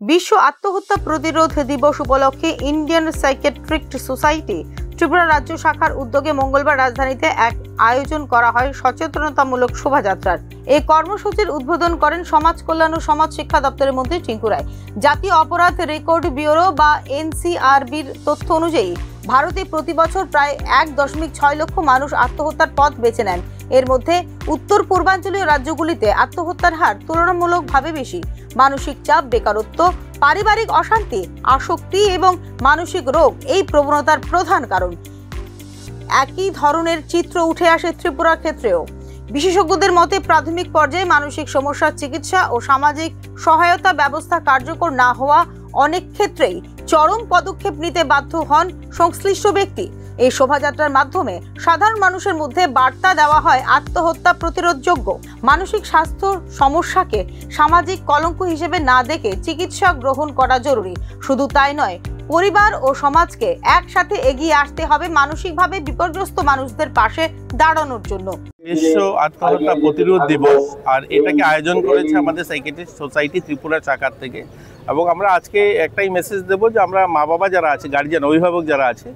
বিশ্ব আত্মহত্যা প্রতিরোধ দিবস উপলক্ষে ইন্ডিয়ান সাইকিয়াট্রিক সোসাইটি ত্রিপুরা রাজ্য শাখার উদ্যোগে মঙ্গলবার রাজধানীতে এক আয়োজন করা হয় সচেতনতামূলক শোভাযাত্রার। এই কর্মসূচির উদ্বোধন করেন সমাজ কল্যাণ ও সমাজ শিক্ষা দপ্তরের মন্ত্রী টিঙ্কু রায়। জাতীয় অপরাধ রেকর্ড ব্যুরো বা এনসিআরবির তথ্য অনুযায়ী ভারতে প্রতি বছর প্রায় 1.6 লক্ষ মানুষ আত্মহত্যার পথ বেছে নেন। এর মধ্যে উত্তর পূর্বাঞ্চলীয় রাজ্যগুলিতে আত্মহত্যার হার তুলনামূলকভাবে বেশি। মানসিক চাপ, বেকারত্ব, পারিবারিক অশান্তি, আসক্তি এবং মানসিক রোগ এই প্রবণতার প্রধান কারণ। একই ধরনের চিত্র উঠে আসে ত্রিপুরার ক্ষেত্রেও। বিশেষজ্ঞদের মতে প্রাথমিক পর্যায়ে মানসিক সমস্যার চিকিৎসা ও সামাজিক সহায়তা ব্যবস্থা কার্যকর না হওয়া অনেক ক্ষেত্রেই চরম পদক্ষেপ নিতে বাধ্য হন সংশ্লিষ্ট ব্যক্তি। এই শোভাযাত্রার মাধ্যমে সাধারণ মানুষের মধ্যে বার্তা দেওয়া হয় আত্মহত্যা প্রতিরোধযোগ্য। মানসিক স্বাস্থ্য সমস্যাকে সামাজিক কলঙ্ক হিসেবে না দেখে চিকিৎসা গ্রহণ করা জরুরি। শুধু তাই নয়, পরিবার ও সমাজকে একসাথে এগিয়ে আসতে হবে মানসিকভাবে বিপর্যস্ত মানুষদের পাশে দাঁড়ানোর জন্য। বিশ্ব আত্মহত্যা প্রতিরোধ দিবস, আর এটাকে আয়োজন করেছে আমাদের সাইকিয়াট্রিক সোসাইটি ত্রিপুরা শাখার থেকে। এবং আমরা আজকে একটাই মেসেজ দেবো যে আমরা মা বাবা যারা আছে, গার্জিয়ান, অভিভাবক যারা আছে,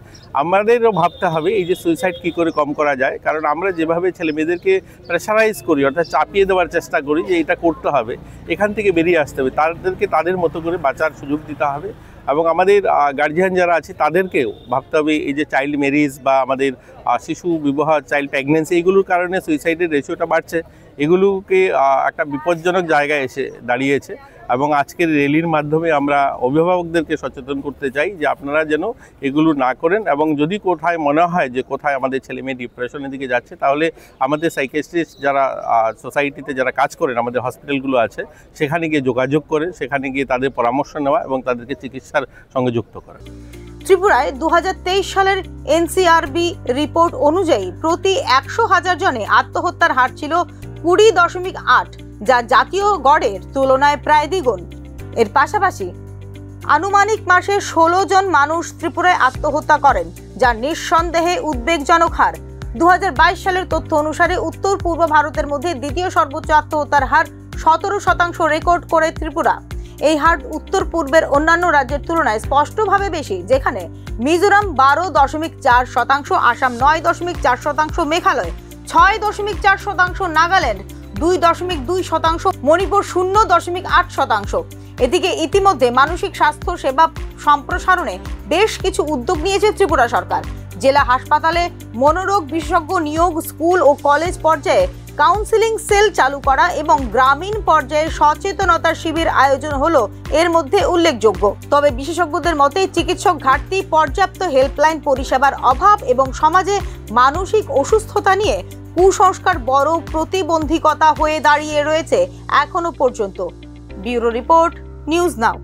আমাদেরও ভাবতে হবে এই যে সুইসাইড কী করে কম করা যায়। কারণ আমরা যেভাবে ছেলে মেয়েদেরকে প্রেশারাইজ করি, অর্থাৎ চাপিয়ে দেওয়ার চেষ্টা করি যে এটা করতে হবে, এখান থেকে বেরিয়ে আসতে হবে, তাদেরকে তাদের মতো করে বাঁচার সুযোগ দিতে হবে। এবং আমাদের গার্জিয়ান যারা আছে তাদেরকেও ভাবতে হবে এই যে চাইল্ড ম্যারেজ বা আমাদের শিশু বিবাহ, চাইল্ড প্রেগনেন্সি, এইগুলোর কারণে সুইসাইডের রেশিওটা বাড়ছে। এগুলোকে একটা বিপজ্জনক জায়গায় এসে দাঁড়িয়েছে। এবং আজকের র্যালির মাধ্যমে আমরা অভিভাবকদেরকে সচেতন করতে চাই যে আপনারা যেন এগুলো না করেন। এবং যদি কোথায় মনে হয় যে কোথায় আমাদের ছেলে মেয়ে ডিপ্রেশনের দিকে যাচ্ছে, তাহলে আমাদের সাইকিয়াট্রিস্ট যারা সোসাইটিতে যারা কাজ করেন, আমাদের হসপিটালগুলো আছে, সেখানে গিয়ে যোগাযোগ করে, সেখানে গিয়ে তাদের পরামর্শ নেওয়া এবং তাদেরকে চিকিৎসার সঙ্গে যুক্ত করা। ত্রিপুরায় 2023 সালের এনসিআরবি রিপোর্ট অনুযায়ী প্রতি 100,000 জনে আত্মহত্যার হার ছিল 20.8, যা জাতীয় গড়ের তুলনায় প্রায় দ্বিগুণ। এর পাশাপাশি আনুমানিক মাসে 16 জন মানুষ ত্রিপুরায় আত্মহত্যা করেন, যা নিঃসন্দেহে উদ্বেগজনক হার। 2022 সালের তথ্য অনুসারে উত্তর পূর্ব ভারতের মধ্যে দ্বিতীয় সর্বোচ্চ আত্মহত্যার হার 17% রেকর্ড করে ত্রিপুরা। এই হার উত্তর পূর্বের অন্যান্য রাজ্যের তুলনায় স্পষ্টভাবে বেশি, যেখানে মিজোরাম 12.4%, আসাম 9.4%, মেঘালয় 6.4%, নাগাল্যান্ড 2.2%, মণিপুর 0.8%। এদিকে ইতিমধ্যে মানসিক স্বাস্থ্য সেবা সম্প্রসারণে বেশ কিছু উদ্যোগ নিয়েছে ত্রিপুরা সরকার। জেলা হাসপাতালে মনোরোগ বিশেষজ্ঞ নিয়োগ, স্কুল ও কলেজ পর্যায়ে কাউন্সিলিং সেল চালু করা এবং গ্রামীণ পর্যায়ে সচেতনতার শিবির আয়োজন হলো এর মধ্যে উল্লেখযোগ্য। তবে বিশেষজ্ঞদের মতে চিকিৎসক ঘাটতি, পর্যাপ্ত হেল্পলাইন পরিষেবার অভাব এবং সমাজে মানসিক অসুস্থতা নিয়ে কুসংস্কার বড় প্রতিবন্ধকতা হয়ে দাঁড়িয়ে রয়েছে এখনো পর্যন্ত। Bureau report, news now.